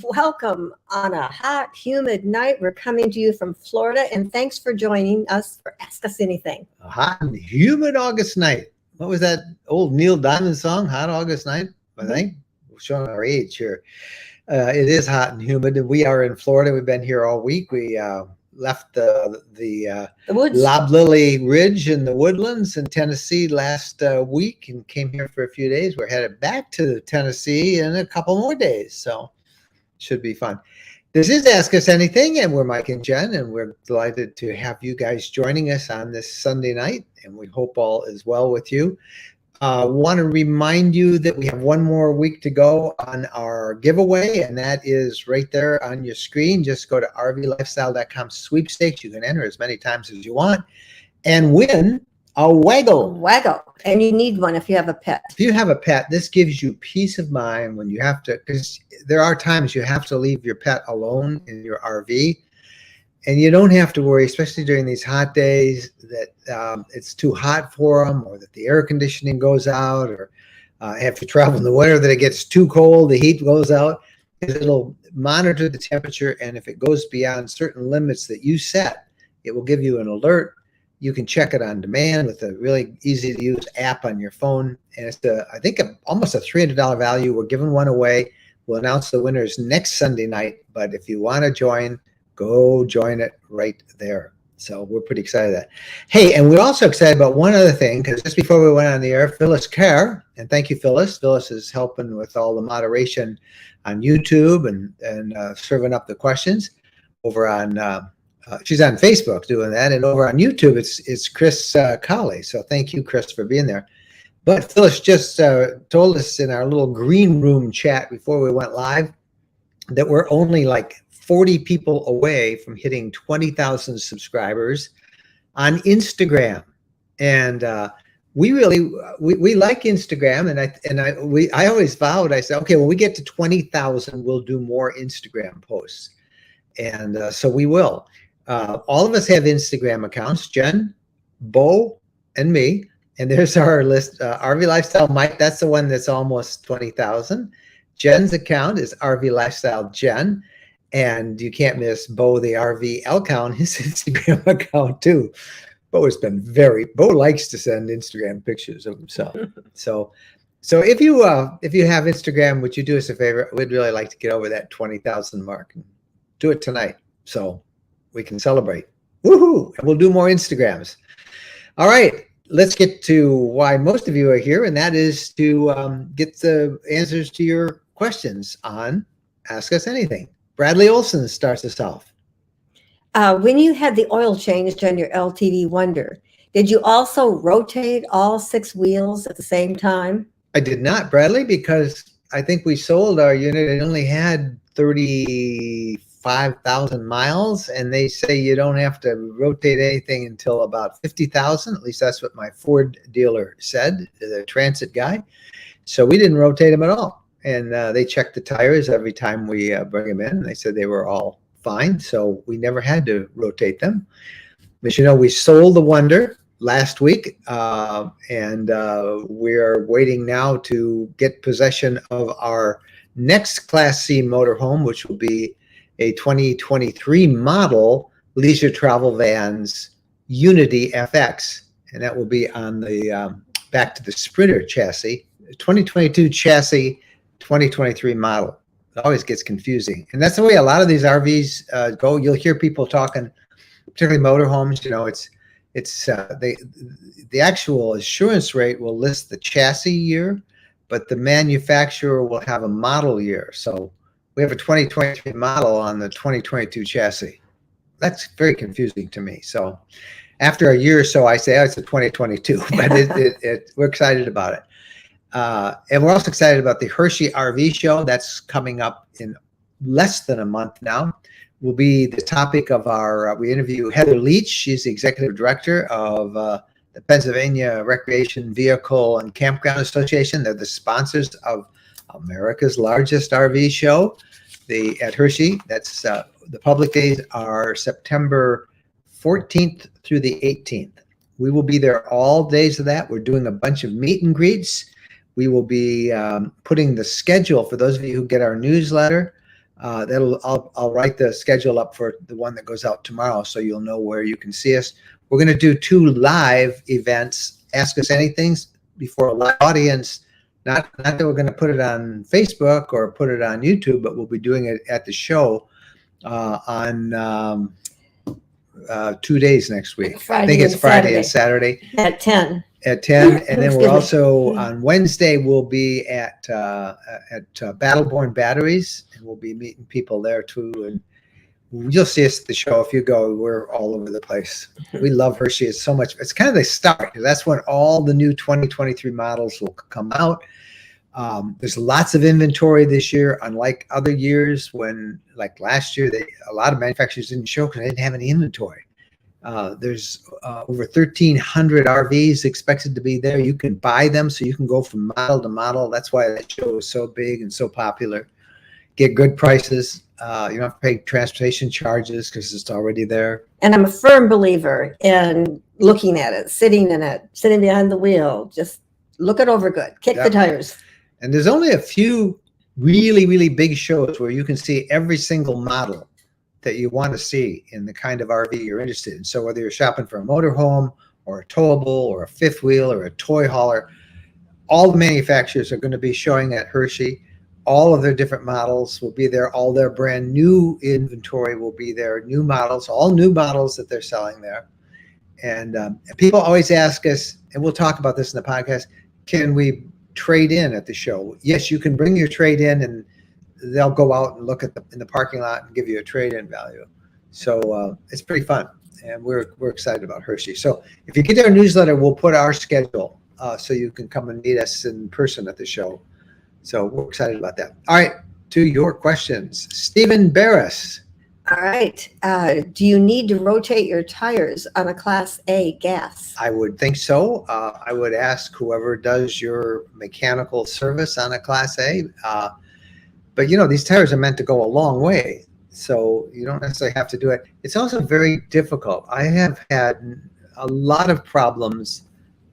Welcome on a hot, humid night. We're coming to you from Florida, and thanks for joining us for Ask Us Anything. A hot and humid August night. What was that old Neil Diamond song, Hot August Night? I think we're showing our age here. It is hot and humid. We are in Florida. We've been here all week. We left the woods. Loblolly Ridge in the woodlands in Tennessee last week and came here for a few days. We're headed back to Tennessee in a couple more days, so should be fun. This is Ask Us Anything, and we're Mike and Jen, and we're delighted to have you guys joining us on this Sunday night, and we hope all is well with you. Want to remind you that we have one more week to go on our giveaway, and that is right there on your screen. Just go to rvlifestyle.com sweepstakes. You can enter as many times as you want and win a waggle. And you need one if you have a pet. If you have a pet, this gives you peace of mind when you have to, because there are times you have to leave your pet alone in your RV. And you don't have to worry, especially during these hot days, that it's too hot for them, or that the air conditioning goes out, or if you travel in the winter that it gets too cold, the heat goes out. It'll monitor the temperature, and if it goes beyond certain limits that you set, it will give you an alert. You can check it on demand with a really easy to use app on your phone. And it's, I think, almost a $300 value. We're giving one away. We'll announce the winners next Sunday night. But if you want to join, go join it right there. So we're pretty excited about that. Hey, and we're also excited about one other thing, because just before we went on the air, Phyllis Kerr, and thank you, Phyllis. Phyllis is helping with all the moderation on YouTube and serving up the questions over on, she's on Facebook doing that, and over on YouTube, it's Chris Colley. So thank you, Chris, for being there. But Phyllis just told us in our little green room chat before we went live that we're only like 40 people away from hitting 20,000 subscribers on Instagram. And we like Instagram, and I always vowed, I said, okay, when we get to 20,000, we'll do more Instagram posts. And so we will. All of us have Instagram accounts, Jen, Bo, and me. And there's our list, RV Lifestyle Mike. That's the one that's almost 20,000. Jen's account is RV Lifestyle Jen. And you can't miss Bo, the RV Elk, his Instagram account too. Bo likes to send Instagram pictures of himself. So if you have Instagram, would you do us a favor? We'd really like to get over that 20,000 mark. And do it tonight, so we can celebrate. Woohoo! And we'll do more Instagrams. All right, let's get to why most of you are here, and that is to get the answers to your questions on Ask Us Anything. Bradley Olson starts us off. When you had the oil changed on your LTV Wonder, did you also rotate all 6 wheels at the same time? I did not, Bradley, because I think we sold our unit. It only had 35,000 miles, and they say you don't have to rotate anything until about 50,000. At least that's what my Ford dealer said, the transit guy. So we didn't rotate them at all. And they checked the tires every time we bring them in. And they said they were all fine. So we never had to rotate them. As you know, we sold the Wonder last week. And we're waiting now to get possession of our next Class C motorhome, which will be a 2023 model Leisure Travel Vans Unity FX. And that will be on the back to the Sprinter chassis, 2022 chassis, 2023 model. It always gets confusing, and that's the way a lot of these RVs go. You'll hear people talking, particularly motorhomes. You know, the actual assurance rate will list the chassis year, but the manufacturer will have a model year. So we have a 2023 model on the 2022 chassis. That's very confusing to me. So after a year or so, I say, oh, it's a 2022, but we're excited about it. And we're also excited about the Hershey RV show that's coming up in less than a month now. Will be the topic of our, we interview Heather Leach. She's the executive director of the Pennsylvania Recreation Vehicle and Campground Association. They're the sponsors of America's largest RV show at Hershey. That's the public days are September 14th through the 18th. We will be there all days of that. We're doing a bunch of meet and greets. We will be putting the schedule for those of you who get our newsletter. I'll write the schedule up for the one that goes out tomorrow, so you'll know where you can see us. We're going to do 2 live events. Ask Us Anything before a live audience. Not that we're going to put it on Facebook or put it on YouTube, but we'll be doing it at the show on 2 days next week. I think it's Friday and Saturday at 10. At 10, and then we're also on Wednesday. We'll be at Battleborn Batteries, and we'll be meeting people there too. And you'll see us at the show if you go. We're all over the place. We love Hershey. It's so much. It's kind of the start. That's when all the new 2023 models will come out. There's lots of inventory this year, unlike other years when, like last year, a lot of manufacturers didn't show because they didn't have any inventory. There's over 1,300 RVs expected to be there. You can buy them, so you can go from model to model. That's why that show is so big and so popular. Get good prices. You don't have to pay transportation charges because it's already there. And I'm a firm believer in looking at it, sitting in it, sitting behind the wheel. Just look it over good. Kick the tires. And there's only a few really, really big shows where you can see every single model that you want to see in the kind of RV you're interested in. So whether you're shopping for a motorhome or a towable or a fifth wheel or a toy hauler, all the manufacturers are going to be showing at Hershey. All of their different models will be there. All their brand new inventory will be there. New models, all new models that they're selling there. And people always ask us, and we'll talk about this in the podcast, can we trade in at the show? Yes, you can bring your trade in, and they'll go out and look at in the parking lot and give you a trade-in value. So it's pretty fun, and we're excited about Hershey. So if you get our newsletter, we'll put our schedule so you can come and meet us in person at the show. So we're excited about that. All right, to your questions. Stephen Barris. All right. Do you need to rotate your tires on a Class A gas? I would think so. I would ask whoever does your mechanical service on a Class A. But, you know, these tires are meant to go a long way, so you don't necessarily have to do it. It's also very difficult. I have had a lot of problems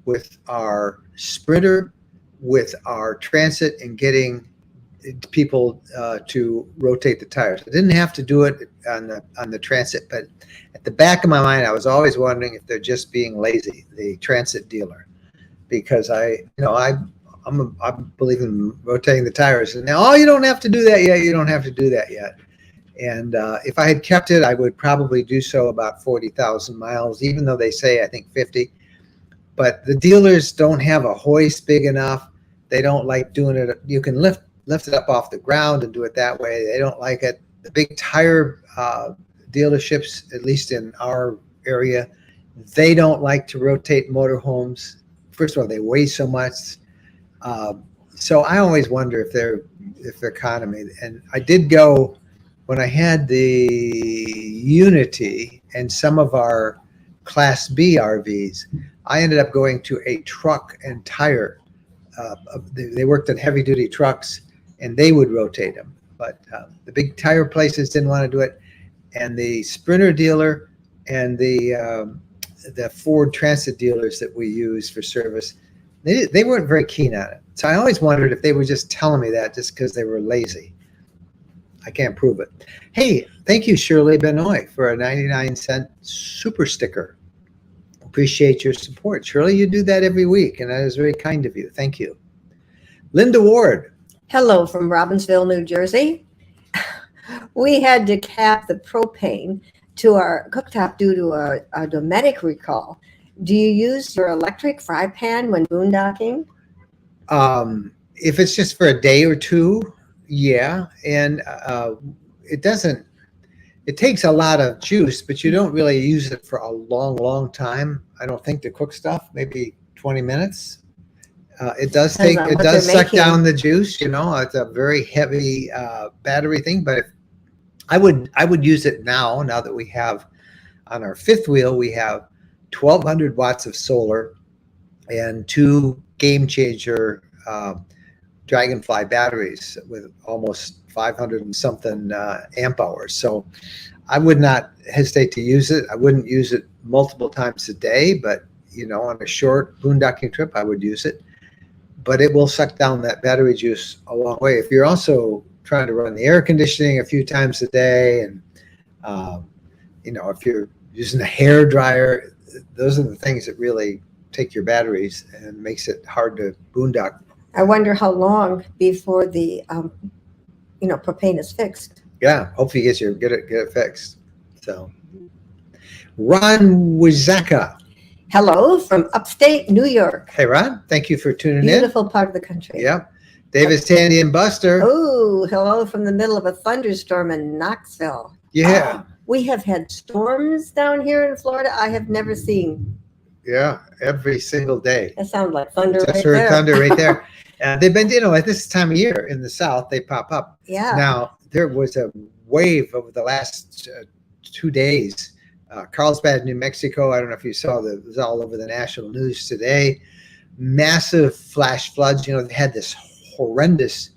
with our Sprinter, with our Transit, and getting people to rotate the tires. I didn't have to do it on the Transit, but at the back of my mind, I was always wondering if they're just being lazy, the Transit dealer, because I believe in rotating the tires. And now, you don't have to do that yet. You don't have to do that yet. And if I had kept it, I would probably do so about 40,000 miles, even though they say, I think 50. But the dealers don't have a hoist big enough. They don't like doing it. You can lift it up off the ground and do it that way. They don't like it. The big tire dealerships, at least in our area, they don't like to rotate motorhomes. First of all, they weigh so much. So I always wonder if they're economy. And I did go when I had the Unity and some of our Class B RVs. I ended up going to a truck and tire. They worked on heavy duty trucks, and they would rotate them. But the big tire places didn't want to do it, and the Sprinter dealer and the Ford Transit dealers that we use for service, they weren't very keen on it. So I always wondered if they were just telling me that just because they were lazy. I can't prove it. Hey, thank you, Shirley Benoit, for a 99-cent super sticker. Appreciate your support. Shirley, you do that every week, and that is very kind of you. Thank you. Linda Ward. Hello from Robbinsville, New Jersey. We had to cap the propane to our cooktop due to a domestic recall. Do you use your electric fry pan when boondocking? If it's just for a day or two, yeah. And it takes a lot of juice, but you don't really use it for a long, long time. I don't think, to cook stuff, maybe 20 minutes. It does suck down the juice, it's a very heavy battery thing, but I would use it now that we have on our fifth wheel, we have 1,200 watts of solar and 2 game changer Dragonfly batteries with almost 500 and something amp hours. So I would not hesitate to use it. I wouldn't use it multiple times a day, but on a short boondocking trip, I would use it. But it will suck down that battery juice a long way. If you're also trying to run the air conditioning a few times a day, and if you're using a hair dryer, those are the things that really take your batteries and makes it hard to boondock. I wonder how long before the propane is fixed. Yeah, hopefully get it fixed. So, Ron Wizaka. Hello from upstate New York. Hey, Ron. Thank you for tuning Beautiful part of the country. Yep. David, Tandy, and Buster. Oh, hello from the middle of a thunderstorm in Knoxville. Yeah. We have had storms down here in Florida I have never seen. Yeah, every single day. That sounds like thunder Just right heard there. thunder right there. They've been, at this time of year in the South, they pop up. Yeah. Now, there was a wave over the last 2 days. Carlsbad, New Mexico, I don't know if you saw, it was all over the national news today. Massive flash floods. They had this horrendous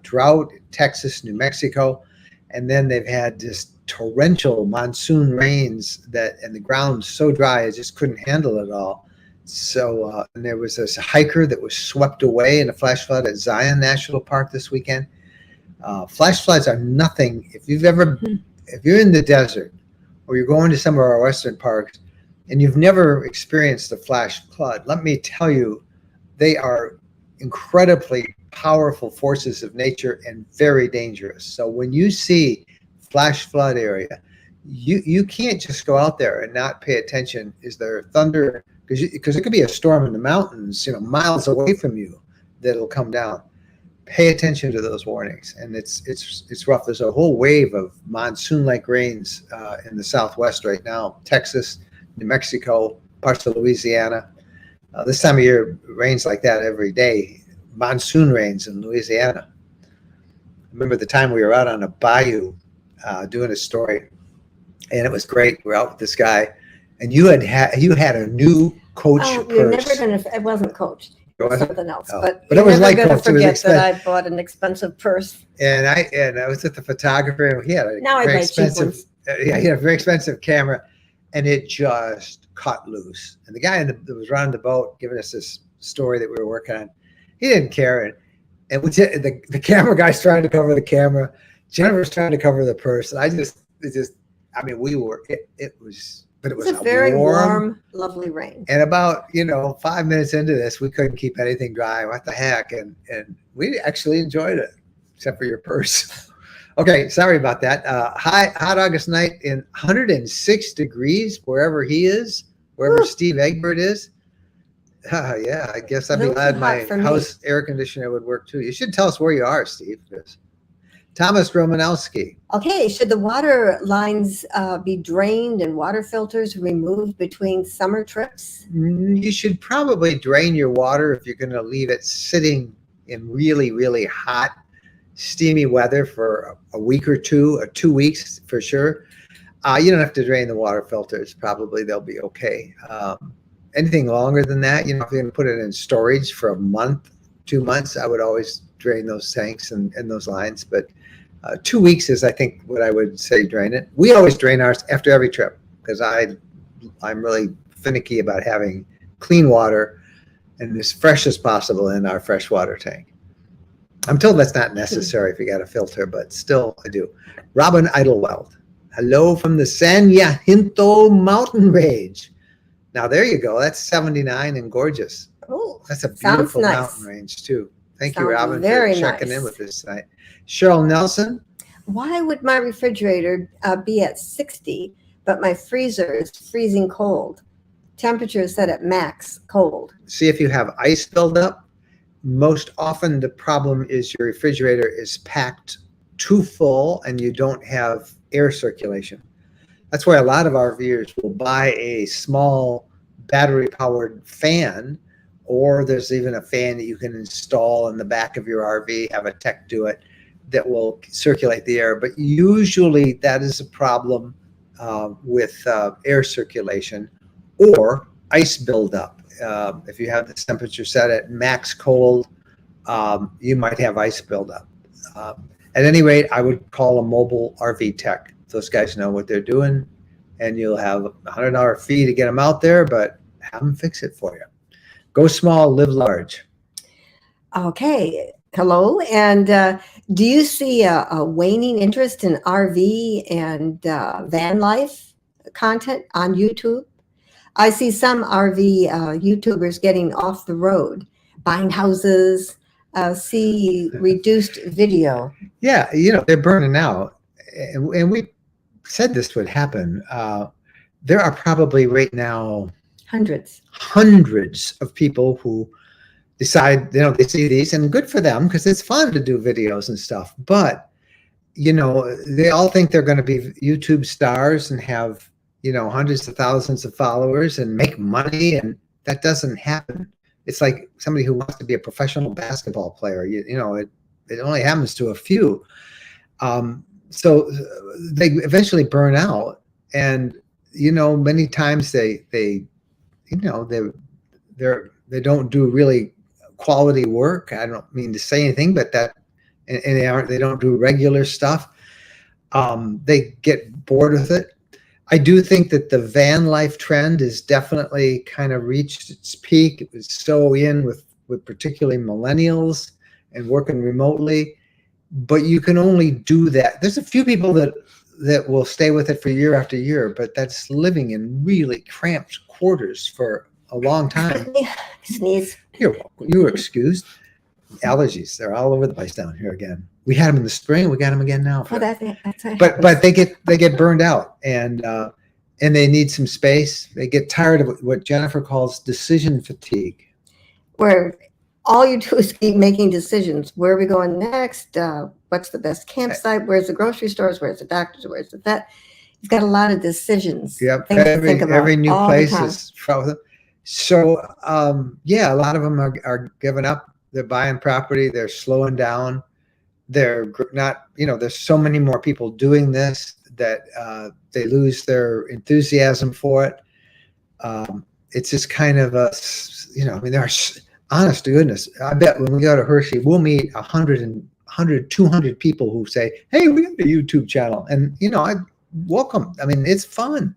drought in Texas, New Mexico, and then they've had just torrential monsoon rains and the ground's so dry it just couldn't handle it all. So and there was this hiker that was swept away in a flash flood at Zion National Park this weekend. Flash floods are nothing. If you're in the desert or you're going to some of our western parks and you've never experienced a flash flood, let me tell you, they are incredibly powerful forces of nature and very dangerous. So when you see flash flood area, you can't just go out there and not pay attention. Is there thunder? Because it could be a storm in the mountains, miles away from you, that'll come down. Pay attention to those warnings, and it's rough. There's a whole wave of monsoon-like rains in the Southwest right now. Texas, New Mexico, parts of Louisiana. This time of year, rains like that every day. Monsoon rains in Louisiana. Remember the time we were out on a bayou doing a story, and it was great. We're out with this guy, and you had a new Coach purse. You're never gonna. It wasn't Coach. It was something else, but it was like never Coach. gonna forget that I bought an expensive purse. And I was with the photographer, and he had a now very I buy cheap ones. he had a very expensive camera, and it just cut loose. And the guy that was running the boat, giving us this story that we were working on, he didn't care. And the camera guy's trying to cover the camera. Jennifer's trying to cover the purse. And it was a very warm, lovely rain. And about, 5 minutes into this, we couldn't keep anything dry. What the heck? And we actually enjoyed it, except for your purse. Okay, sorry about that. Hot August night in 106 degrees, wherever he is, wherever Steve Egbert is. Yeah, I guess I'd be glad my house air conditioner would work too. You should tell us where you are, Steve. Thomas Romanowski. Okay, should the water lines be drained and water filters removed between summer trips? You should probably drain your water if you're going to leave it sitting in really, really hot, steamy weather for a week or 2 weeks for sure. You don't have to drain the water filters. Probably they'll be okay. Anything longer than that, if you're going to put it in storage for a month, 2 months, I would always drain those tanks and those lines. But 2 weeks is, I think, what I would say drain it. We always drain ours after every trip because I'm really finicky about having clean water and as fresh as possible in our freshwater tank. I'm told that's not necessary if you got a filter, but still I do. Robin Idleweld. Hello from the San Jacinto mountain range. Now there you go. That's 79 and gorgeous. Oh, that's a beautiful mountain range too. Thank you, Robin, for checking in with us tonight. Cheryl Nelson. Why would my refrigerator be at 60, but my freezer is freezing cold? Temperature is set at max cold. See if you have ice buildup. Most often the problem is your refrigerator is packed too full and you don't have air circulation. That's why a lot of RVers will buy a small battery-powered fan, or there's even a fan that you can install in the back of your RV, have a tech do it, that will circulate the air. But usually that is a problem with air circulation or ice buildup. If you have the temperature set at max cold, you might have ice buildup. At any rate, I would call a mobile RV tech. Those guys know what they're doing, and you'll have a $100 fee to get them out there, but have them fix it for you. Go small, live large. Okay. Hello. And do you see a waning interest in RV and van life content on YouTube? I see some RV YouTubers getting off the road, buying houses, see reduced video. Yeah, they're burning out, and we said this would happen. There are probably right now hundreds of people who decide, they see these, and good for them because it's fun to do videos and stuff. But, they all think they're going to be YouTube stars and have, hundreds of thousands of followers and make money. And that doesn't happen. It's like somebody who wants to be a professional basketball player. It only happens to a few. So they eventually burn out. And, many times they don't do really quality work. I don't mean to say anything, but they don't do regular stuff. They get bored with it. I do think that the van life trend is definitely kind of reached its peak. It was so in with particularly millennials and working remotely, but you can only do that. There's a few people that will stay with it for year after year, but that's living in really cramped quarters for a long time. Sneeze. You're welcome. You were excused. Allergies, they're all over the place down here again. We had them in the spring. We got them again now. But they get burned out, and they need some space. They get tired of what Jennifer calls decision fatigue, where all you do is keep making decisions. Where are we going next? What's the best campsite? Where's the grocery stores? Where's the doctors? Where's the vet? You've got a lot of decisions. Yep. Every new place is frozen. So, a lot of them are giving up. They're buying property. They're slowing down. They're not, there's so many more people doing this that they lose their enthusiasm for it. It's just kind of there are, honest to goodness, I bet when we go to Hershey, we'll meet 200 people who say, hey, we got a YouTube channel. And, I welcome. I mean, it's fun.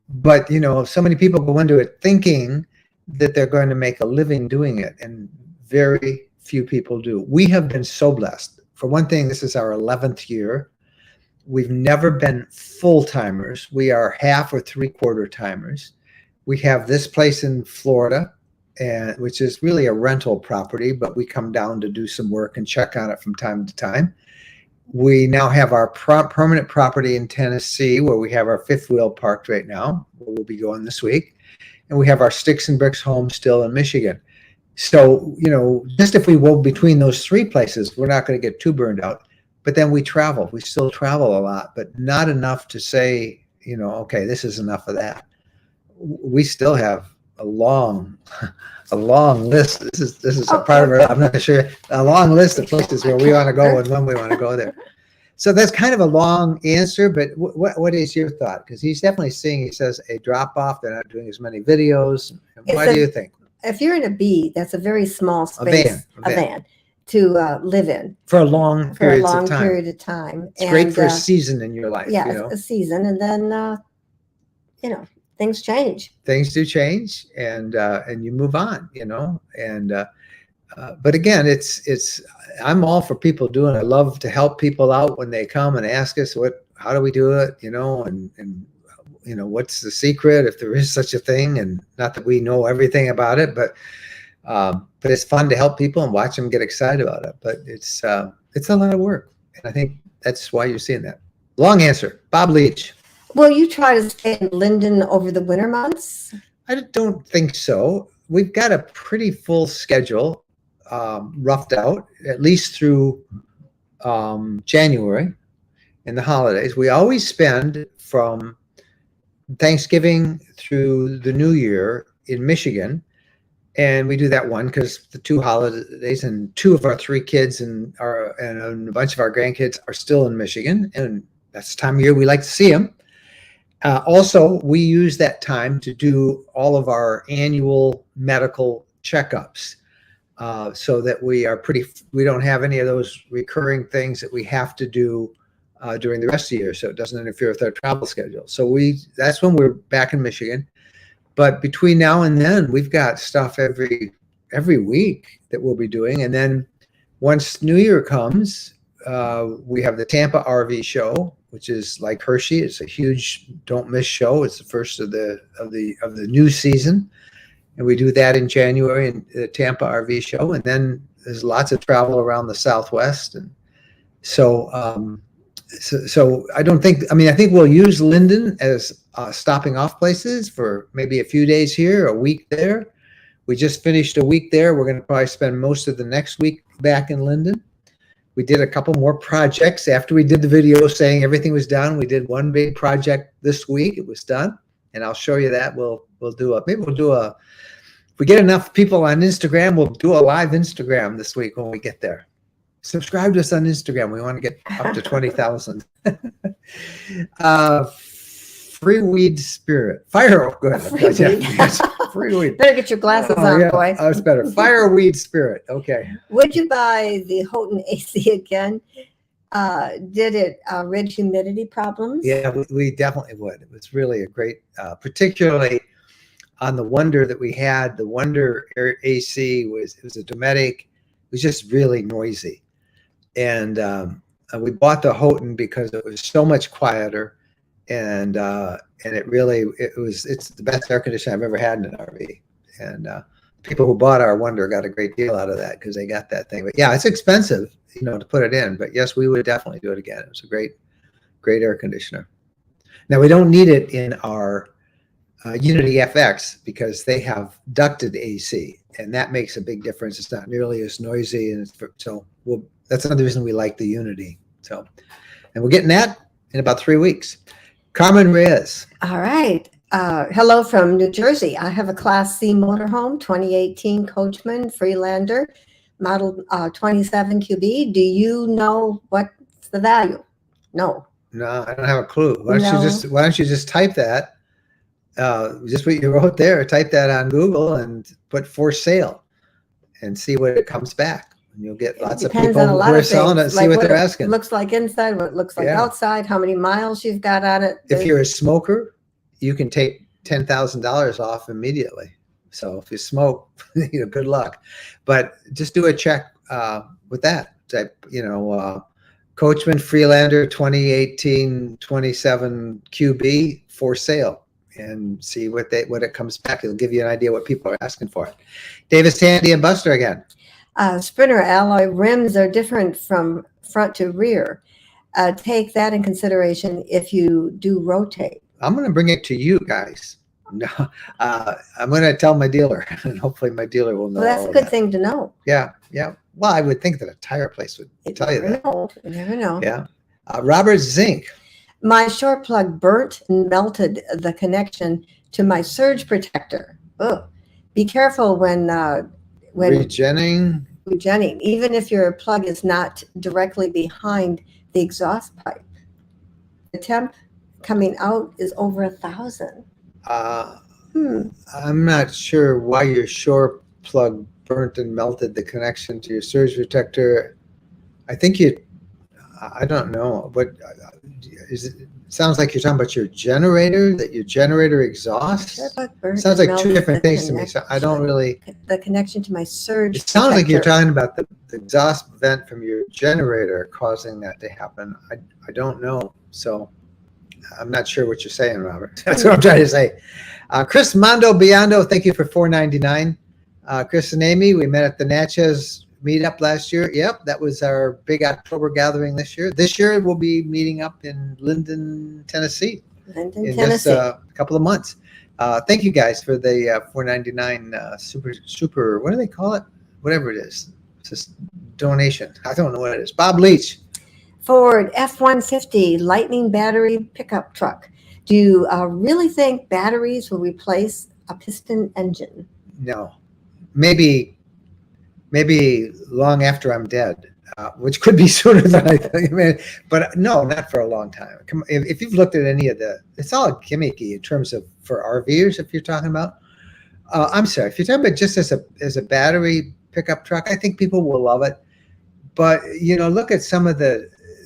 But, so many people go into it thinking that they're going to make a living doing it. And very few people do. We have been so blessed. For one thing, this is our 11th year. We've never been full-timers. We are half or three-quarter timers. We have this place in Florida, which is really a rental property, but we come down to do some work and check on it from time to time. We now have our permanent property in Tennessee, where we have our fifth wheel parked right now, where we'll be going this week. And we have our sticks and bricks home still in Michigan. So, just if we go between those three places, we're not going to get too burned out. But then we travel. We still travel a lot, but not enough to say, okay, this is enough of that. We still have a long list. This is a part of it. I'm not sure. A long list of places where we want to go and when we want to go there. So that's kind of a long answer, but what is your thought? Because he's definitely seeing, he says, a drop off. They're not doing as many videos. What do you think? If you're in a B, that's a very small space, a van to live in for a long period of time. It's great for a season in your life. Yeah, a season, and then things change. Things do change, and you move on. But again, it's I'm all for people doing it. I love to help people out when they come and ask us how do we do it, and what's the secret, if there is such a thing. And not that we know everything about it, but it's fun to help people and watch them get excited about it. But it's a lot of work, and I think that's why you're seeing that. Long answer. Bob Leach. Will you try to stay in Linden over the winter months? I don't think so. We've got a pretty full schedule, roughed out, at least through January and the holidays. We always spend from Thanksgiving through the New Year in Michigan. And we do that one because the two holidays, and two of our three kids and a bunch of our grandkids are still in Michigan. And that's the time of year we like to see them. Also, we use that time to do all of our annual medical checkups, so that we don't have any of those recurring things that we have to do during the rest of the year, so it doesn't interfere with our travel schedule. So that's when we're back in Michigan. But between now and then, we've got stuff every week that we'll be doing. And then once New Year comes, we have the Tampa RV show, which is like Hershey. It's a huge don't miss show. It's the first of the new season, and we do that in January in the Tampa RV show. And then there's lots of travel around the Southwest, and so so I don't think. I mean, I think we'll use Linden as stopping off places for maybe a few days here, a week there. We just finished a week there. We're going to probably spend most of the next week back in Linden. We did a couple more projects after we did the video saying everything was done. We did one big project this week. It was done, and I'll show you that. We'll do a maybe we'll do a. If we get enough people on Instagram, we'll do a live Instagram this week when we get there. Subscribe to us on Instagram. We want to get up to 20,000. Free weed spirit. Fire. Good. Free weed. Better get your glasses on, yeah, boy. That's better. Fireweed spirit. Okay. Would you buy the Houghton AC again? Did it rid humidity problems? Yeah, we definitely would. It was really a great, particularly on the Wonder that we had. The Wonder AC was a Dometic. It was just really noisy, and we bought the Houghton because it was so much quieter. And it's the best air conditioner I've ever had in an RV. And people who bought our Wonder got a great deal out of that because they got that thing. But yeah, it's expensive, to put it in. But yes, we would definitely do it again. It was a great air conditioner. Now we don't need it in our Unity FX because they have ducted AC, and that makes a big difference. It's not nearly as noisy, and that's another reason we like the Unity. So, and we're getting that in about 3 weeks. Carmen Reyes. All right. Hello from New Jersey. I have a Class C motorhome, 2018 Coachman Freelander, model 27 QB. Do you know what's the value? No. No, I don't have a clue. Why don't you just type that? Just what you wrote there. Type that on Google and put for sale, and see what it comes back. And you'll get lots of people who are selling it. See what they're asking. It looks like inside, what it looks like outside, how many miles you've got on it. If you're a smoker, you can take $10,000 off immediately. So if you smoke, good luck. But just do a check with that. Type, Coachman Freelander 2018 27 QB for sale, and see what it comes back. It'll give you an idea what people are asking for it. Davis, Tandy, and Buster again. Sprinter alloy rims are different from front to rear. Take that in consideration if you do rotate. I'm going to bring it to you guys. No, I'm going to tell my dealer, and hopefully my dealer will know. Well, that's a good thing to know. Yeah. Well, I would think that a tire place would tell you that. You never know. Yeah. Robert Zink. My short plug burnt and melted the connection to my surge protector. Ugh. Be careful when regenning, even if your plug is not directly behind the exhaust pipe. The temp coming out is over 1,000. I'm not sure why your short plug burnt and melted the connection to your surge protector. I think I don't know, but it sounds like you're talking about your generator, that your generator exhaust. Sounds like two different things to me. So I don't really. The connection to my surge. It sounds like you're talking about the exhaust vent from your generator causing that to happen. I don't know. So I'm not sure what you're saying, Robert. That's what I'm trying to say. Chris Mondo Biondo, thank you for $4.99. Chris and Amy, we met at the Natchez meetup last year. Yep, that was our big October gathering this year. This year we'll be meeting up in Linden, Tennessee. Just a couple of months. Thank you guys for the $4.99 super. What do they call it? Whatever it is. It's just donation. I don't know what it is. Bob Leach. Ford F-150 Lightning battery pickup truck. Do you really think batteries will replace a piston engine? No. Maybe long after I'm dead, which could be sooner than I think. But no, not for a long time. If you've looked at any of it's all gimmicky in terms of for RVers. If you're talking about, I'm sorry, if you're talking about just as a battery pickup truck, I think people will love it. But look at some of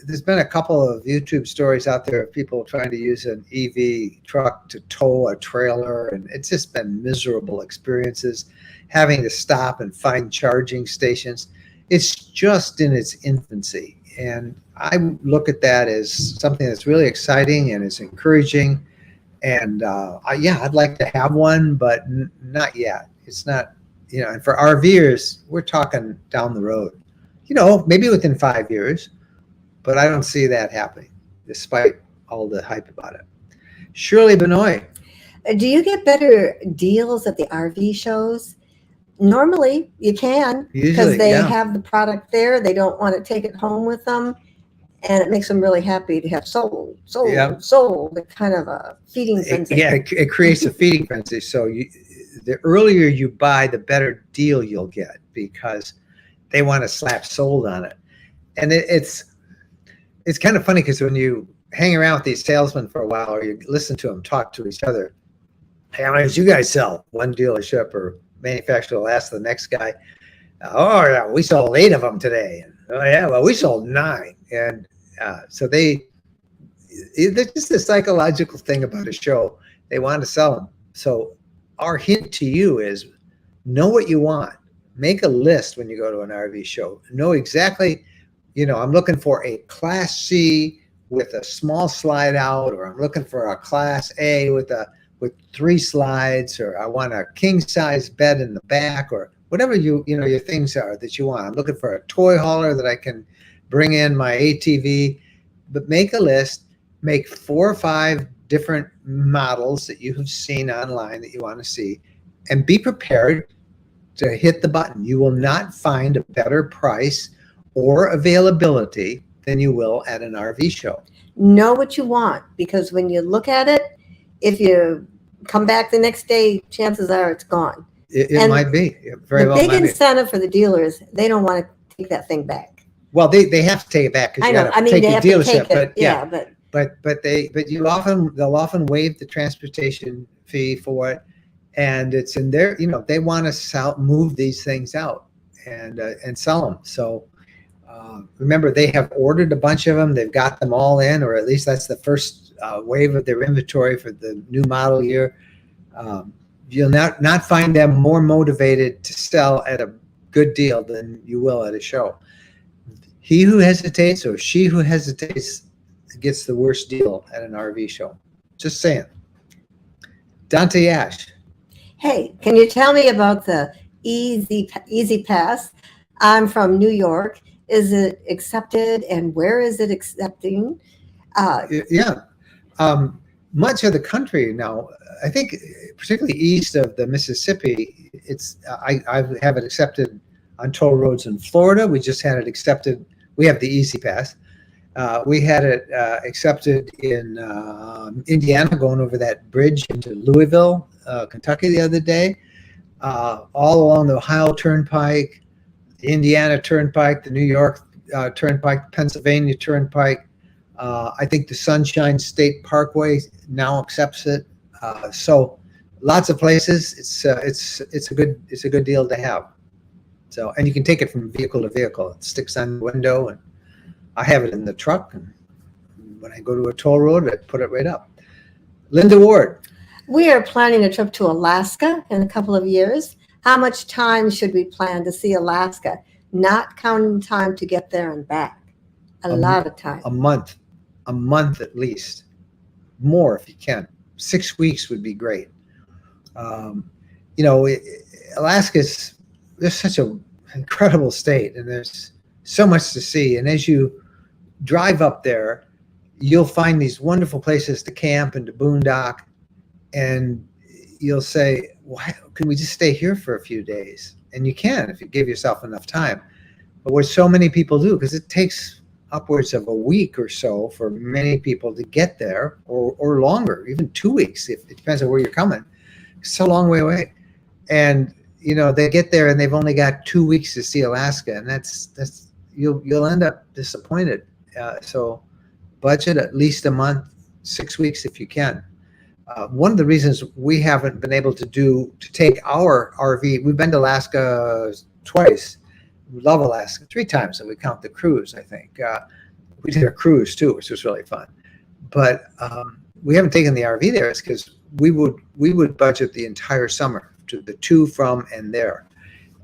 there's been a couple of YouTube stories out there of people trying to use an EV truck to tow a trailer, and it's just been miserable experiences, having to stop and find charging stations. it's just in its infancy. And I look at that as something that's really exciting and it's encouraging. And yeah, I'd like to have one, but not yet. It's not, and for RVers, we're talking down the road, maybe within 5 years, but I don't see that happening despite all the hype about it. Shirley Benoit. Do you get better deals at the RV shows? Normally, you can, because Usually, they yeah. have the product there. They don't want to take it home with them, and it makes them really happy to have sold. Yeah. The kind of a feeding frenzy. It creates a feeding frenzy. So the earlier you buy, the better deal you'll get, because they want to slap sold on it. And it's kind of funny, because when you hang around with these salesmen for a while, or you listen to them talk to each other, hey, how many did you guys sell? One dealership or manufacturer will ask the next guy, oh yeah, we sold 8 of them today. And, oh yeah, well, we sold 9. And so there's just a psychological thing about a show. They want to sell them. So our hint to you is, know what you want. Make a list when you go to an RV show. Know exactly, I'm looking for a Class C with a small slide out, or I'm looking for a Class A with 3 slides, or I want a king size bed in the back, or whatever your things are that you want. I'm looking for a toy hauler that I can bring in my ATV. But make a list, make 4 or 5 different models that you have seen online that you want to see, and be prepared to hit the button. You will not find a better price or availability than you will at an RV show. Know what you want, because when you look at it, if you come back the next day, chances are it's gone. It might be. It very well might be. The big might incentive for the dealers, they don't want to take that thing back. Well, they have to take it back, because you got to take the dealership. But they'll often waive the transportation fee for it, and it's in their, they want to move these things out and sell them. So remember, they have ordered a bunch of them. They've got them all in, or at least that's the first wave of their inventory for the new model year. You'll not find them more motivated to sell at a good deal than you will at a show. He who hesitates, or she who hesitates, gets the worst deal at an RV show. Just saying. Dante Ash. Hey, can you tell me about the Easy Pass? I'm from New York. Is it accepted, and where is it accepting? Much of the country now, I think, particularly east of the Mississippi, I have it accepted on toll roads in Florida. We just had it accepted. We have the Easy Pass. We had it accepted in Indiana, going over that bridge into Louisville, Kentucky, the other day. All along the Ohio Turnpike, the Indiana Turnpike, the New York Turnpike, Pennsylvania Turnpike. I think the Sunshine State Parkway now accepts it. So lots of places. It's a good deal to have. So, and you can take it from vehicle to vehicle. It sticks on the window, and I have it in the truck. And when I go to a toll road, I put it right up. Linda Ward. We are planning a trip to Alaska in a couple of years. How much time should we plan to see Alaska? Not counting time to get there and back. A lot of time. A month at least. More if you can. 6 weeks would be great. Alaska's, there's such an incredible state, and there's so much to see. And as you drive up there, you'll find these wonderful places to camp and to boondock, and you'll say, why can we just stay here for a few days? And you can, if you give yourself enough time. But what so many people do, because it takes upwards of a week or so for many people to get there, or longer, even 2 weeks, if it depends on where you're coming. It's a long way away. And they get there and they've only got 2 weeks to see Alaska, and that's you'll end up disappointed. So budget at least a month, 6 weeks if you can. One of the reasons we haven't been able to take our RV, we've been to Alaska twice. We love Alaska 3 times, and we count the cruise, I think. We did a cruise too, which was really fun. But we haven't taken the RV there. It's because we would budget the entire summer to the to, from, and there.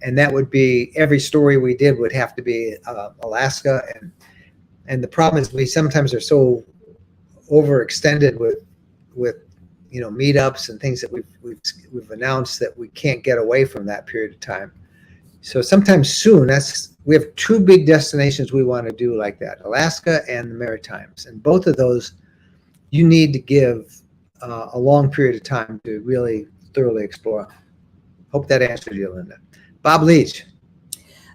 and that would be every story we did would have to be Alaska, and the problem is we sometimes are so overextended with meetups and things that we've announced that we can't get away from that period of time. So sometime soon, we have two big destinations we want to do like that: Alaska and the Maritimes, and both of those you need to give a long period of time to really thoroughly explore. Hope that answered you, Linda. Bob Leach.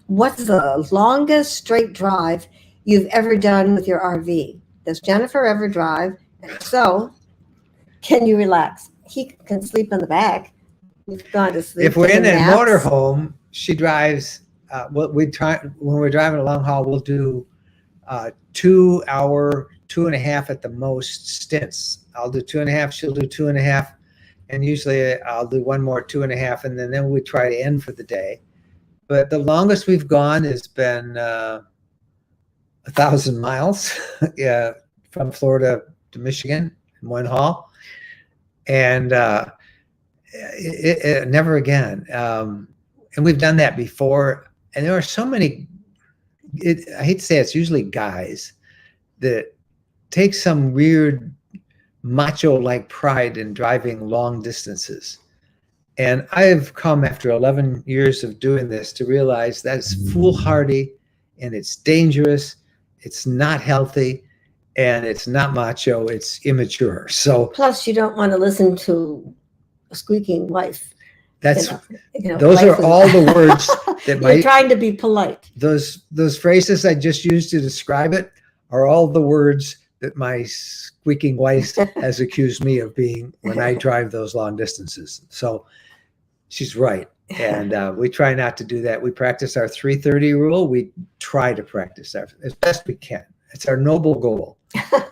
What's the longest straight drive you've ever done with your RV? Does Jennifer ever drive? And if so, can you relax? He can sleep in the back. We've gone to sleep. If we're in a motorhome, she drives. When we're driving a long haul, we'll do 2 hour, 2.5 at the most stints. I'll do 2.5. She'll do 2.5. And usually I'll do one more 2.5, and then we try to end for the day. But the longest we've gone has been 1,000 miles, yeah, from Florida to Michigan in one haul, and never again. And we've done that before, and there are so many. I hate to say it's usually guys that take some weird macho-like pride in driving long distances. And I've come after 11 years of doing this to realize that it's foolhardy and it's dangerous, it's not healthy, and it's not macho, it's immature. So plus you don't want to listen to a squeaking wife. That's those are all the words that you're trying to be polite. Those phrases I just used to describe it are all the words that my squeaking wife has accused me of being when I drive those long distances. So she's right. And we try not to do that. We practice our 3:30 rule. We try to practice our as best we can. It's our noble goal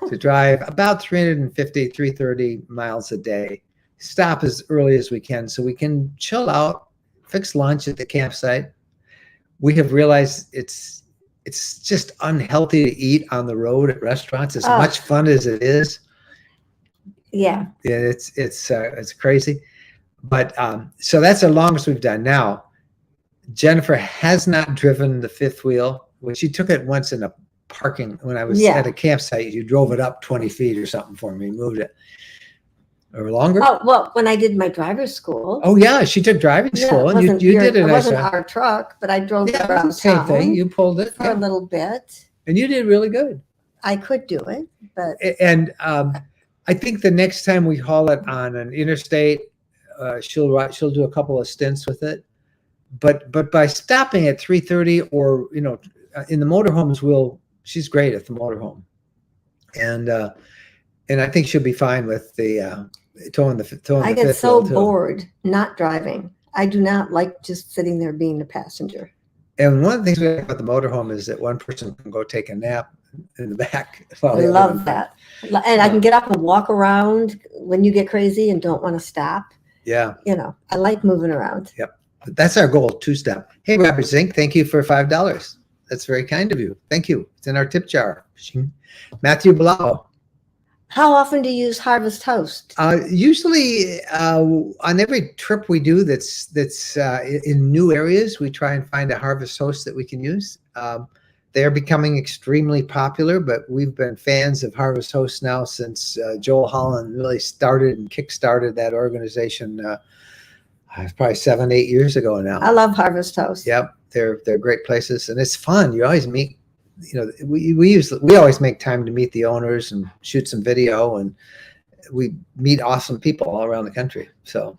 to drive about 350, 330 miles a day, stop as early as we can so we can chill out, fix lunch at the campsite. We have realized it's just unhealthy to eat on the road at restaurants, as much fun as it is. Yeah. Yeah, it's crazy. But so that's the longest we've done. Now, Jennifer has not driven the fifth wheel. When she took it once in a parking, when I was at a campsite, you drove it up 20 feet or something for me, moved it. Or longer? Oh, well, when I did my driver's school. Oh, yeah, she took driving school, and you did it. It wasn't our truck, but I drove it around the same town thing. You pulled it for a little bit. And you did really good. I could do it, but. And I think the next time we haul it on an interstate, she'll do a couple of stints with it. But by stopping at 3:30 or, in the motorhomes, she's great at the motorhome. And I think she'll be fine with the towing the fifth wheel. I get so bored not driving. I do not like just sitting there being the passenger. And one of the things we like about the motorhome is that one person can go take a nap in the back. I love that. And I can get up and walk around when you get crazy and don't want to stop. Yeah. I like moving around. Yep. But that's our goal, 2-step. Hey, Robert Zink, thank you for $5. That's very kind of you. Thank you. It's in our tip jar. Matthew Blau. How often do you use Harvest Toast? Usually on every trip we do that's in new areas, we try and find a Harvest Toast that we can use. They're becoming extremely popular, but we've been fans of Harvest Toast now since Joel Holland really started and kickstarted that organization probably 7-8 years ago now. I love Harvest Toast. Yep, they're great places, and it's fun. You always meet. We always make time to meet the owners and shoot some video, and we meet awesome people all around the country. So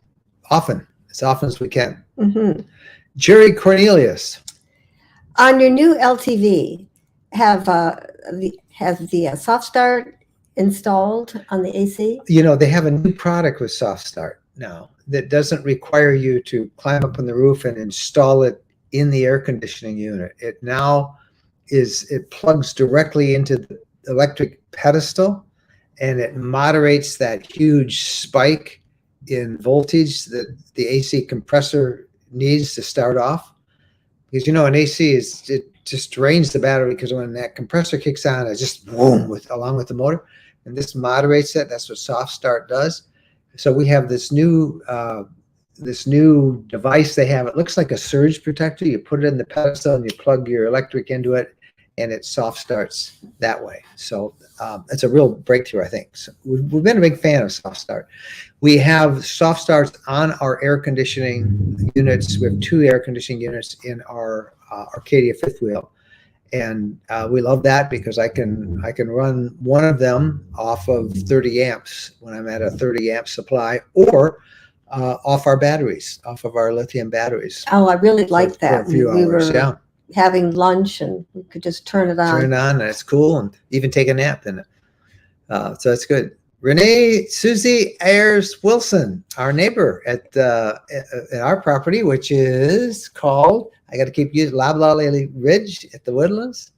as often as we can. Mm-hmm. Jerry Cornelius. On your new LTV, has the soft start installed on the AC? They have a new product with soft start now that doesn't require you to climb up on the roof and install it in the air conditioning unit. It now it plugs directly into the electric pedestal, and it moderates that huge spike in voltage that the AC compressor needs to start off. Because an AC it just drains the battery, because when that compressor kicks on, it just boom along with the motor, and this moderates it. That's what soft start does. So we have this new this new device they have. It looks like a surge protector. You put it in the pedestal and you plug your electric into it, and it soft starts that way. So it's a real breakthrough, I think. So we've been a big fan of soft start. We have soft starts on our air conditioning units. We have 2 air conditioning units in our Arcadia fifth wheel. And we love that because I can run one of them off of 30 amps when I'm at a 30 amp supply, or off our batteries, off of our lithium batteries. Oh, I really like that. For a few We hours, were yeah. having lunch and we could just turn it on. Turn it on, and it's cool, and even take a nap in it. So it's good. Renee Susie Ayers Wilson, our neighbor at our property, which is called, I got to keep using Loblolly Ridge at the Woodlands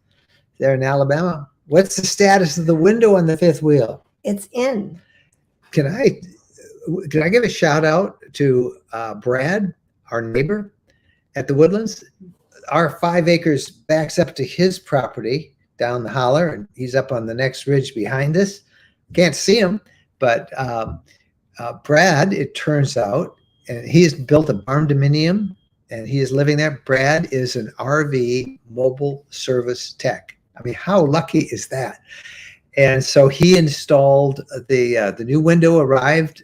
there in Alabama. What's the status of the window on the fifth wheel? It's in. Can I give a shout out to Brad, our neighbor at the Woodlands? Our 5 acres backs up to his property down the holler, and he's up on the next ridge behind us. Can't see him, but Brad, it turns out, and he has built a barn dominium, and he is living there. Brad is an RV mobile service tech. I mean, how lucky is that? And so he installed the new window arrived.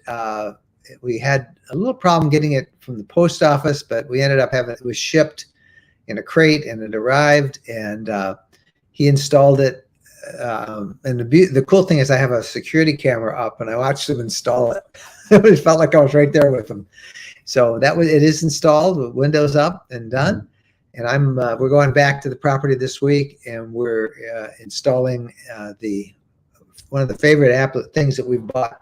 We had a little problem getting it from the post office, but we ended up having it was shipped in a crate, and it arrived, and he installed it. And the cool thing is I have a security camera up, and I watched him install it. It felt like I was right there with him. So it is installed with windows up and done. And we're going back to the property this week, and we're installing one of the favorite things that we've bought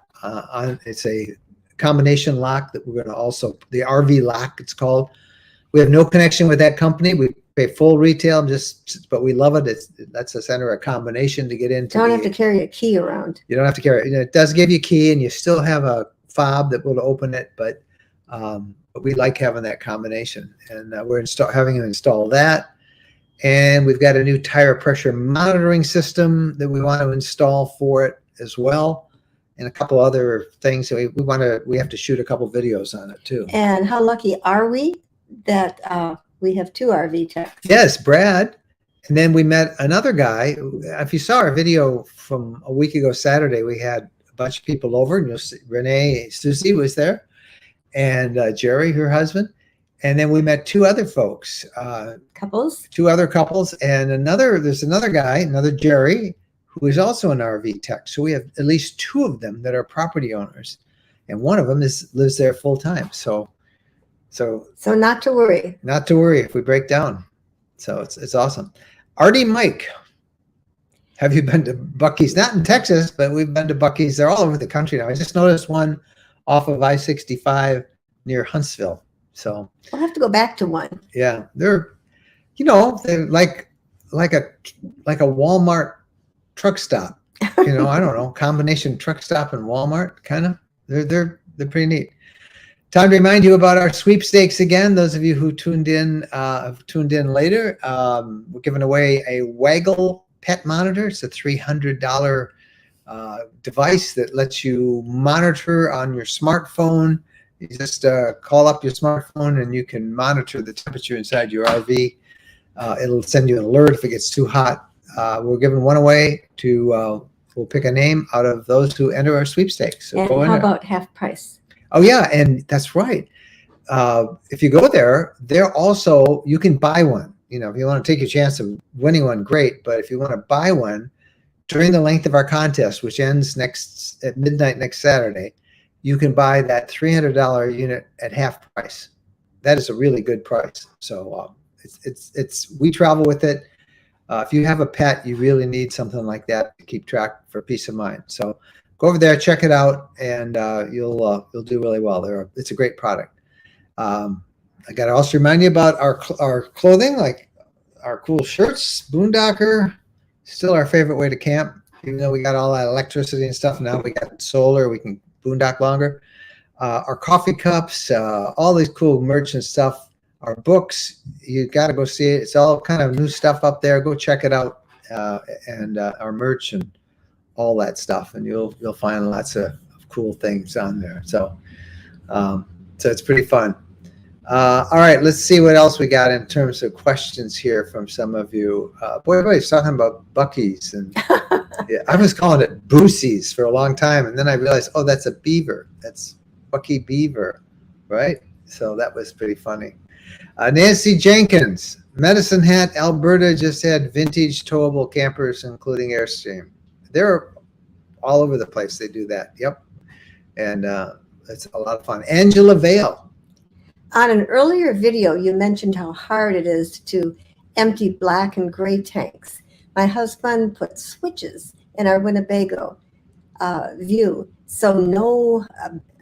it's a combination lock that we're going to also, the RV lock it's called. We have no connection with that company. We pay full retail, but we love it. It lets us enter a combination to get into. Don't have to carry a key around. You don't have to carry it. It does give you a key, and you still have a fob that will open it, but we like having that combination, and we're having him install that. And we've got a new tire pressure monitoring system that we want to install for it as well, and a couple other things. So we have to shoot a couple videos on it too. And how lucky are we that we have 2 RV techs? Yes, Brad. And then we met another guy. If you saw our video from a week ago Saturday, we had a bunch of people over, and you'll see Renee Susie was there, and Jerry, her husband. And then we met 2 other folks, Couples? 2 other couples, and there's another guy, another Jerry, who is also an RV tech. So we have at least 2 of them that are property owners, and one of them lives there full time. So not to worry. Not to worry if we break down. So it's awesome. Artie Mike, have you been to Buc-ee's? Not in Texas, but we've been to Buc-ee's. They're all over the country now. I just noticed one off of I-65 near Huntsville. So we'll have to go back to one. Yeah, they're like a Walmart truck stop. I don't know, combination truck stop and Walmart kind of. They're pretty neat. Time to remind you about our sweepstakes again. Those of you who tuned in later, we're giving away a Waggle pet monitor. It's a $300 device that lets you monitor on your smartphone. You just call up your smartphone and you can monitor the temperature inside your RV. It'll send you an alert if it gets too hot. We're giving one away to, we'll pick a name out of those who enter our sweepstakes. So and how about half price? Oh yeah, and that's right. If you go there, you can buy one. If you want to take your chance of winning one, great. But if you want to buy one during the length of our contest, which ends at midnight next Saturday, you can buy that $300 unit at half price. That is a really good price. So we travel with it. If you have a pet, you really need something like that to keep track for peace of mind. So go over there, check it out, and you'll do really well. It's a great product. I got to also remind you about our clothing, like our cool shirts. Boondocker, still our favorite way to camp. Even though we got all that electricity and stuff, now we got solar. We can boondock longer. Our coffee cups, all these cool merch and stuff. Our books, you got to go see it. It's all kind of new stuff up there. Go check it out, and our merch and all that stuff, and you'll find lots of cool things on there. So So it's pretty fun. All right, let's see what else we got in terms of questions here from some of you. Boy, everybody's talking about Buc-ee's, and yeah, I was calling it Boosies for a long time, and then I realized, oh, that's a beaver. That's Buc-ee Beaver, right? So that was pretty funny. Nancy Jenkins, Medicine Hat, Alberta just had vintage towable campers, including Airstream. They're all over the place. They do that. Yep, and it's a lot of fun. Angela Vale. On an earlier video, you mentioned how hard it is to empty black and gray tanks. My husband put switches in our Winnebago view, so no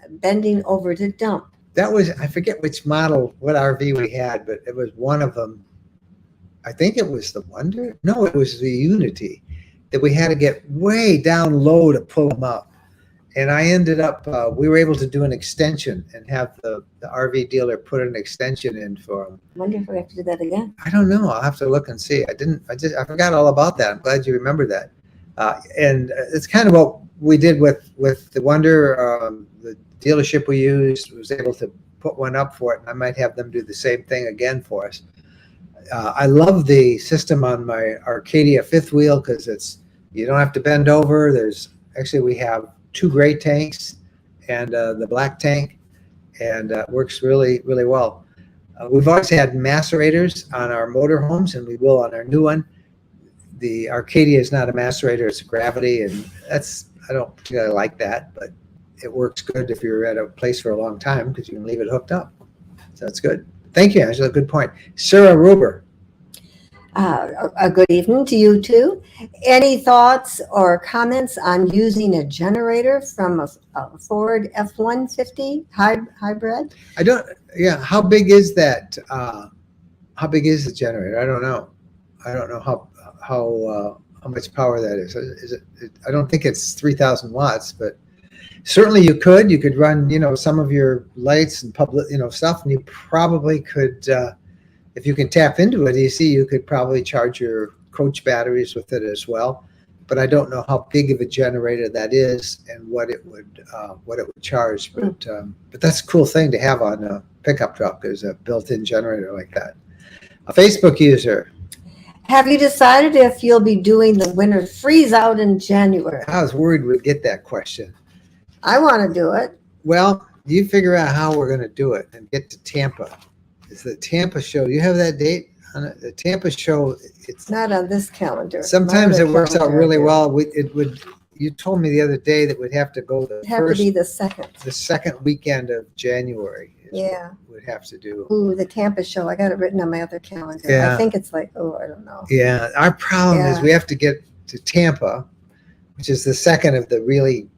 bending over to dump. That was, I forget which model, what RV we had, but it was one of them. I think it was the Wonder. No, it was the Unity that we had to get way down low to pull them up. And I ended up, we were able to do an extension and have the RV dealer put an extension in for them. I wonder if we have to do that again. I don't know. I'll have to look and see. I forgot all about that. I'm glad you remember that. And it's kind of what we did with the Wonder. The dealership we used was able to put one up for it, and I might have them do the same thing again for us. I love the system on my Arcadia fifth wheel because you don't have to bend over. We have 2 gray tanks and the black tank, and works really, really well. We've always had macerators on our motorhomes, and we will on our new one. The Arcadia is not a macerator, it's a gravity, and I don't really like that, but it works good if you're at a place for a long time because you can leave it hooked up. So that's good. Thank you, Angela. Good point. Sarah Ruber. A good evening to you too. Any thoughts or comments on using a generator from a Ford F-150 hybrid? How big is that? How big is the generator? I don't know. I don't know how much power that is. I don't think it's 3,000 watts, but certainly you could run, some of your lights and public, stuff, and you probably could, if you can tap into it, you could probably charge your coach batteries with it as well. But I don't know how big of a generator that is and what it would charge. But that's a cool thing to have on a pickup truck, is a built-in generator like that. A Facebook user. Have you decided if you'll be doing the winter freeze out in January? I was worried we'd get that question. I want to do it. Well, you figure out how we're going to do it and get to Tampa. It's the Tampa show. You have that date on it? The Tampa show. It's not on this calendar. Sometimes it works out really well. You told me the other day that we'd have to go It'd have to be the second weekend of January. Yeah. We'd have to do. Ooh, the Tampa show. I got it written on my other calendar. Yeah. I think it's I don't know. Yeah. Our problem is we have to get to Tampa, which is the second of there's really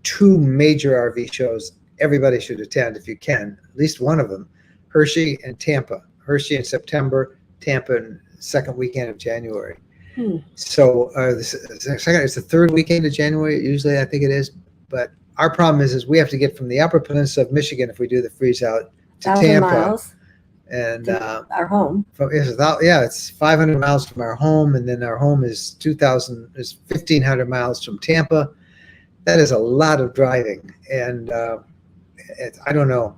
2 major RV shows everybody should attend if you can, at least one of them, Hershey and Tampa. Hershey in September, Tampa in second weekend of January. So it's the third weekend of January, usually I think it is. But our problem is we have to get from the Upper Peninsula of Michigan, if we do the freeze out, to 1,000 Tampa. miles And our home. It's 500 miles from our home, and then our home is 1,500 miles from Tampa. That is a lot of driving, and I don't know.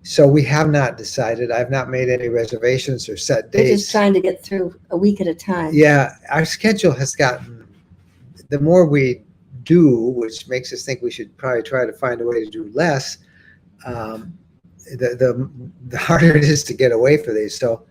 So we have not decided. I've not made any reservations or set dates. We're just trying to get through a week at a time. Yeah, our schedule has gotten, the more we do, which makes us think we should probably try to find a way to do less, the harder it is to get away for these. So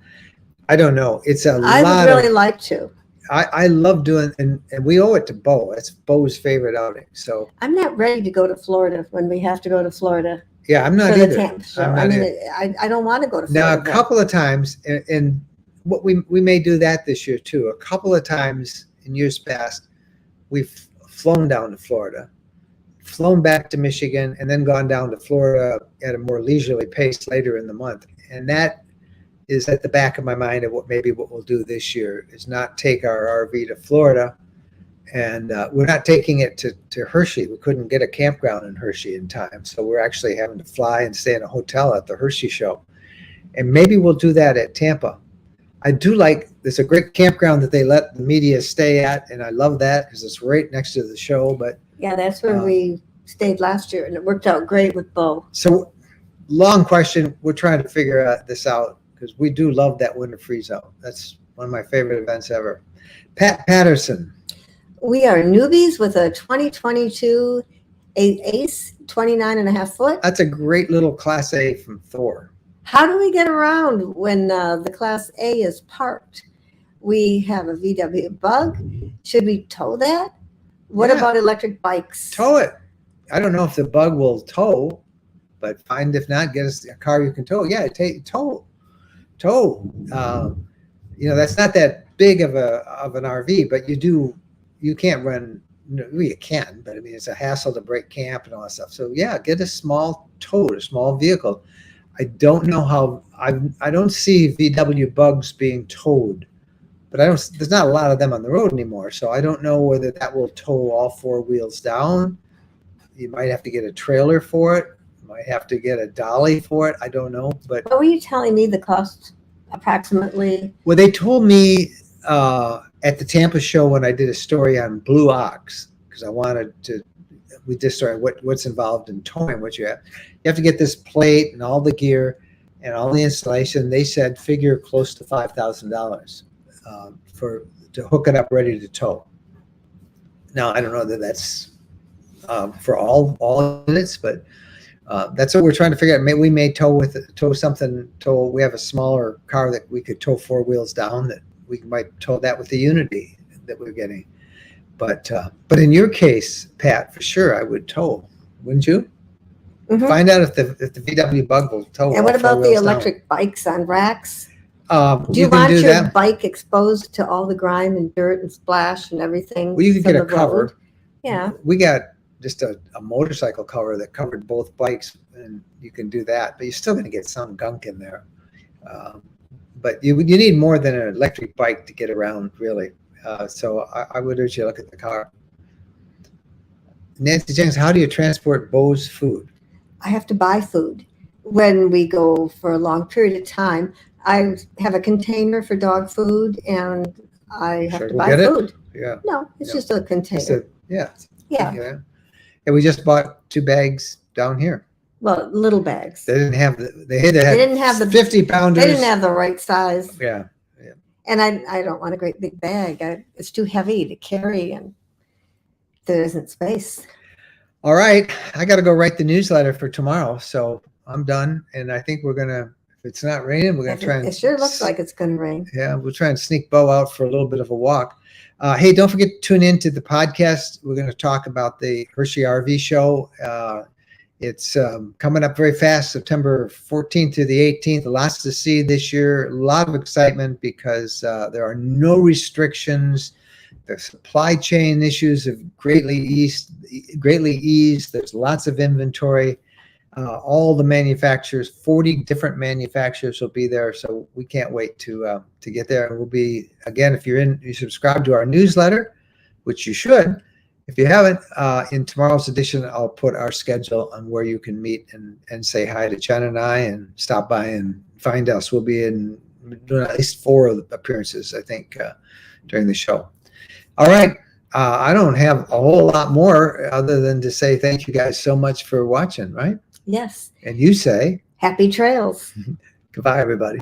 I don't know. It's a lot. I would really like to. I love doing, and we owe it to Bo. It's Bo's favorite outing. So I'm not ready to go to Florida when we have to go to Florida. Yeah, I'm not for either. The Tampa show. I don't want to go to Florida. Now, a couple of times, and what we may do that this year too. A couple of times in years past, we've flown down to Florida, flown back to Michigan, and then gone down to Florida at a more leisurely pace later in the month. And that is at the back of my mind of what we'll do this year is not take our RV to Florida. And we're not taking it to Hershey. We couldn't get a campground in Hershey in time. So we're actually having to fly and stay in a hotel at the Hershey show. And maybe we'll do that at Tampa. I do there's a great campground that they let the media stay at. And I love that because it's right next to the show. But yeah, that's where we stayed last year. And it worked out great with Bo. So long question. We're trying to figure this out because we do love that winter freeze out. That's one of my favorite events ever. Pat Patterson. We are newbies with a 2022 Ace 29.5 foot. That's a great little Class A from Thor. How do we get around when the Class A is parked? We have a VW Bug. Should we tow that? What Yeah. about electric bikes? Tow it. I don't know if the Bug will tow, but if not, get us a car you can tow. Yeah, tow. That's not that big of an RV, but you can't run. No, you can, but I mean, it's a hassle to break camp and all that stuff. So yeah, get a small tow, a small vehicle. I don't know how. I don't see VW Bugs being towed, but there's not a lot of them on the road anymore. So I don't know whether that will tow all four wheels down. You might have to get a trailer for it. You might have to get a dolly for it. I don't know. But what were you telling me the cost approximately? Well, they told me at the Tampa show when I did a story on Blue Ox, because I wanted to. We just started what's involved in towing. What you have to get this plate and all the gear and all the installation. They said figure close to $5,000 to hook it up ready to tow. Now I don't know that that's for all units, but that's what we're trying to figure out. We may tow something. We have a smaller car that we could tow four wheels down. That we might tow that with the Unity that we're getting. But in your case, Pat, for sure, I would tow. Wouldn't you? Mm-hmm. Find out if the VW Bug will tow. And what about the electric bikes on racks? Do you want your bike exposed to all the grime and dirt and splash and everything? Well, you can get a cover. Yeah. We got just a motorcycle cover that covered both bikes, and you can do that. But you're still going to get some gunk in there. But you need more than an electric bike to get around, really. So I would urge you to look at the car. Nancy Jenkins, how do you transport Bo's food? I have to buy food when we go for a long period of time. I have a container for dog food, and I have to buy food. Yeah. No, it's just a container. Yeah. And we just bought 2 bags down here. Well, little bags. They didn't have they didn't have the 50-pounders. They didn't have the right size. Yeah. And I don't want a great big bag. It's too heavy to carry, and there isn't space. All right. I got to go write the newsletter for tomorrow. So I'm done. And I think we're going to, if it's not raining, we're going to try and. It sure looks like it's going to rain. Yeah, we'll try and sneak Bo out for a little bit of a walk. Hey, don't forget to tune in to the podcast. We're going to talk about the Hershey RV show. It's coming up very fast, September 14th to the 18th. Lots to see this year. A lot of excitement because there are no restrictions. The supply chain issues have greatly eased. There's lots of inventory. All the manufacturers, 40 different manufacturers will be there. So we can't wait to get there. And we'll be, again, if you subscribe to our newsletter, which you should. If you haven't, in tomorrow's edition, I'll put our schedule on where you can meet and say hi to Jen and I and stop by and find us. We'll be doing at least 4 appearances, I think, during the show. All right. I don't have a whole lot more other than to say thank you guys so much for watching, right? Yes. And you say? Happy trails. Goodbye, everybody.